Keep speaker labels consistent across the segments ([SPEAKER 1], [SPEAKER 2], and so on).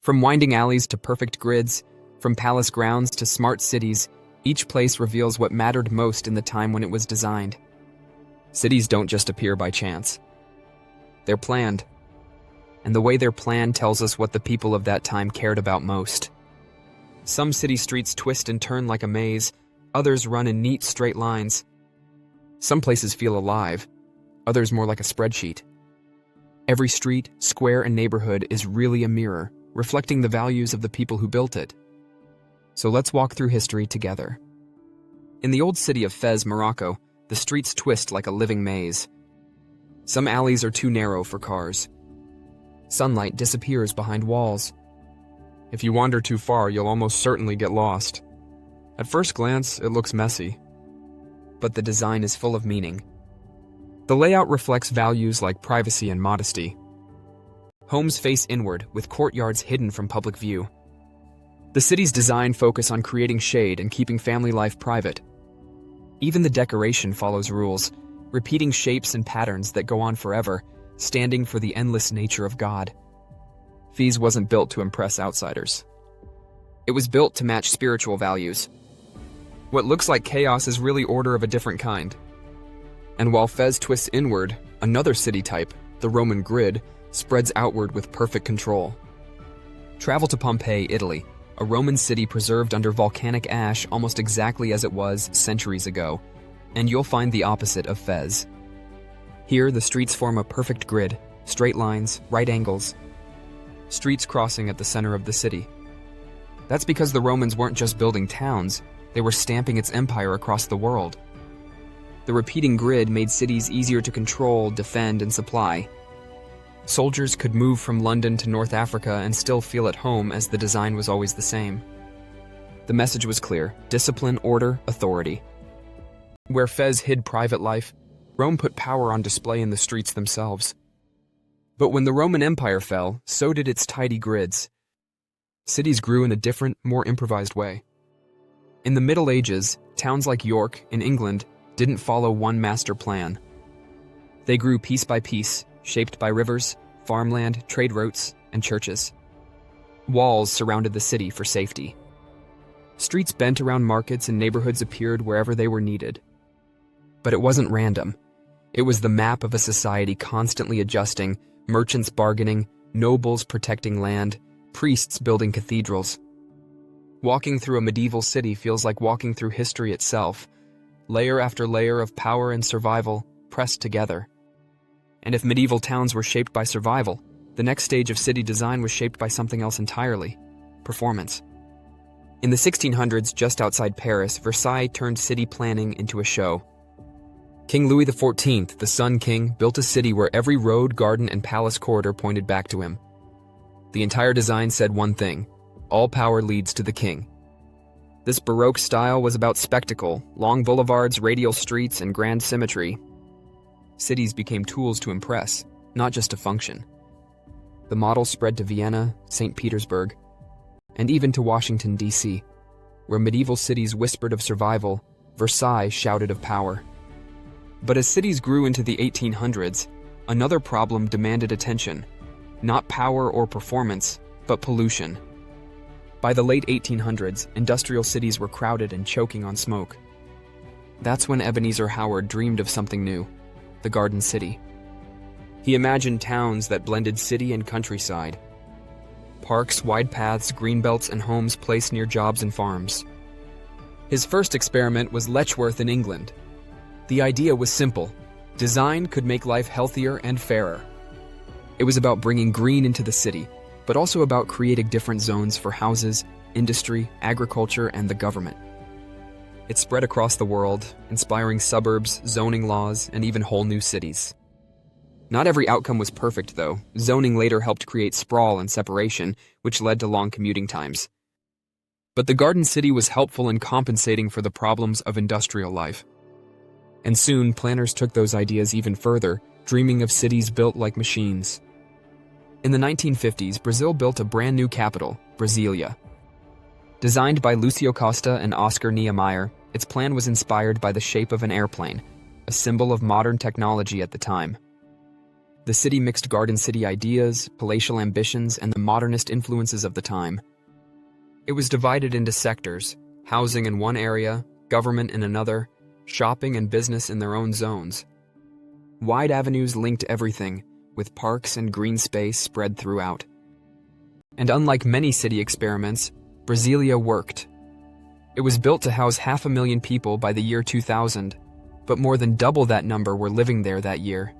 [SPEAKER 1] From winding alleys to perfect grids, from palace grounds to smart cities, each place reveals what mattered most in the time when it was designed. Cities don't just appear by chance. They're planned. And the way they're planned tells us what the people of that time cared about most. Some city streets twist and turn like a maze, others run in neat, straight lines. Some places feel alive, others more like a spreadsheet. Every street, square, and neighborhood is really a mirror, reflecting the values of the people who built it. So let's walk through history together. In the old city of Fez, Morocco, the streets twist like a living maze. Some alleys are too narrow for cars. Sunlight disappears behind walls. If you wander too far, you'll almost certainly get lost. At first glance, it looks messy. But the design is full of meaning. The layout reflects values like privacy and modesty. Homes face inward, with courtyards hidden from public view. The city's design focuses on creating shade and keeping family life private. Even the decoration follows rules, repeating shapes and patterns that go on forever, standing for the endless nature of God. Fez wasn't built to impress outsiders. It was built to match spiritual values. What looks like chaos is really order of a different kind. And while Fez twists inward, another city type, the Roman grid, spreads outward with perfect control. Travel to Pompeii, Italy, a Roman city preserved under volcanic ash almost exactly as it was centuries ago, and you'll find the opposite of Fez. Here, the streets form a perfect grid, straight lines, right angles, streets crossing at the center of the city. That's because the Romans weren't just building towns, they were stamping its empire across the world. The repeating grid made cities easier to control, defend, and supply. Soldiers could move from London to North Africa and still feel at home as the design was always the same. The message was clear: discipline, order, authority. Where Fez hid private life, Rome put power on display in the streets themselves. But when the Roman Empire fell, so did its tidy grids. Cities grew in a different, more improvised way. In the Middle Ages, towns like York, in England, didn't follow one master plan. They grew piece by piece, shaped by rivers, farmland, trade routes, and churches. Walls surrounded the city for safety. Streets bent around markets and neighborhoods appeared wherever they were needed. But it wasn't random. It was the map of a society constantly adjusting, merchants bargaining, nobles protecting land, priests building cathedrals. Walking through a medieval city feels like walking through history itself, layer after layer of power and survival pressed together. And if medieval towns were shaped by survival, the next stage of city design was shaped by something else entirely: performance. In the 1600s, just outside Paris, Versailles turned city planning into a show. King Louis XIV, the Sun King, built a city where every road, garden, and palace corridor pointed back to him. The entire design said one thing: all power leads to the king. This Baroque style was about spectacle, long boulevards, radial streets, and grand symmetry. Cities became tools to impress, not just to function. The model spread to Vienna, St. Petersburg, and even to Washington, D.C., where medieval cities whispered of survival, Versailles shouted of power. But as cities grew into the 1800s, another problem demanded attention: not power or performance, but pollution. By the late 1800s, industrial cities were crowded and choking on smoke. That's when Ebenezer Howard dreamed of something new: the Garden City. He imagined towns that blended city and countryside. Parks, wide paths, greenbelts, and homes placed near jobs and farms. His first experiment was Letchworth in England. The idea was simple: design could make life healthier and fairer. It was about bringing green into the city, but also about creating different zones for houses, industry, agriculture, and the government. It spread across the world, inspiring suburbs, zoning laws, and even whole new cities. Not every outcome was perfect, though. Zoning later helped create sprawl and separation, which led to long commuting times. But the Garden City was helpful in compensating for the problems of industrial life. And soon, planners took those ideas even further, dreaming of cities built like machines. In the 1950s, Brazil built a brand new capital, Brasília. Designed by Lucio Costa and Oscar Niemeyer, its plan was inspired by the shape of an airplane, a symbol of modern technology at the time. The city mixed garden city ideas, palatial ambitions, and the modernist influences of the time. It was divided into sectors, housing in one area, government in another, shopping and business in their own zones. Wide avenues linked everything, with parks and green space spread throughout. And unlike many city experiments, Brasília worked. It was built to house 500,000 people by the year 2000, but more than double that number were living there that year.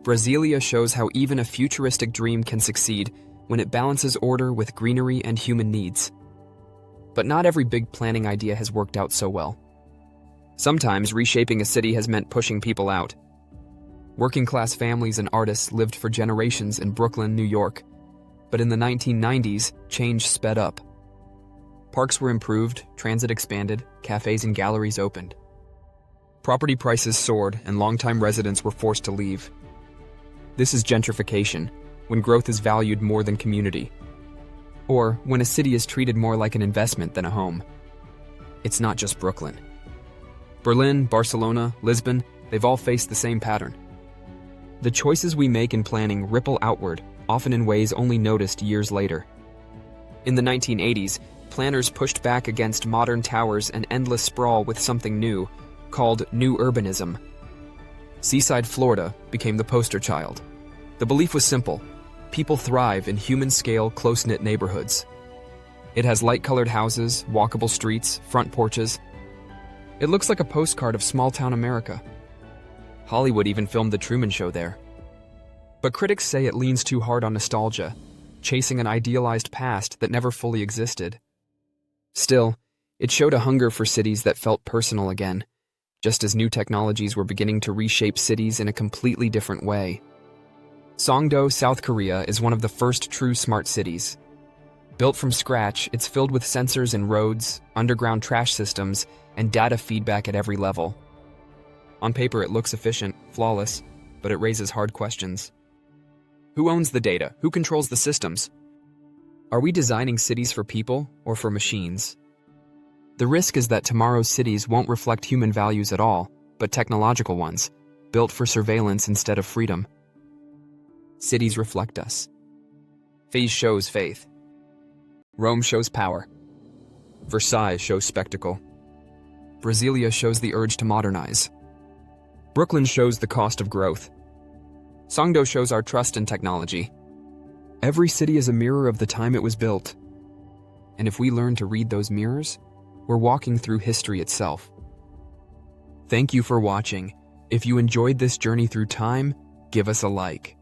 [SPEAKER 1] Brasília shows how even a futuristic dream can succeed when it balances order with greenery and human needs. But not every big planning idea has worked out so well. Sometimes reshaping a city has meant pushing people out. Working-class families and artists lived for generations in Brooklyn, New York, but in the 1990s, change sped up. Parks were improved, transit expanded, cafes and galleries opened. Property prices soared, and longtime residents were forced to leave. This is gentrification, when growth is valued more than community. Or when a city is treated more like an investment than a home. It's not just Brooklyn. Berlin, Barcelona, Lisbon, they've all faced the same pattern. The choices we make in planning ripple outward, often in ways only noticed years later. In the 1980s, planners pushed back against modern towers and endless sprawl with something new, called new urbanism. Seaside, Florida, became the poster child. The belief was simple: people thrive in human-scale, close-knit neighborhoods. It has light-colored houses, walkable streets, front porches. It looks like a postcard of small-town America. Hollywood even filmed The Truman Show there. But critics say it leans too hard on nostalgia, chasing an idealized past that never fully existed. Still, it showed a hunger for cities that felt personal again, just as new technologies were beginning to reshape cities in a completely different way. Songdo, South Korea, is one of the first true smart cities. Built from scratch, it's filled with sensors in roads, underground trash systems, and data feedback at every level. On paper, it looks efficient, flawless, but it raises hard questions. Who owns the data? Who controls the systems? Are we designing cities for people or for machines? The risk is that tomorrow's cities won't reflect human values at all, but technological ones, built for surveillance instead of freedom. Cities reflect us. Versailles shows faith. Rome shows power. Versailles shows spectacle. Brasília shows the urge to modernize. Brooklyn shows the cost of growth. Songdo shows our trust in technology. Every city is a mirror of the time it was built. And if we learn to read those mirrors, we're walking through history itself. Thank you for watching. If you enjoyed this journey through time, give us a like.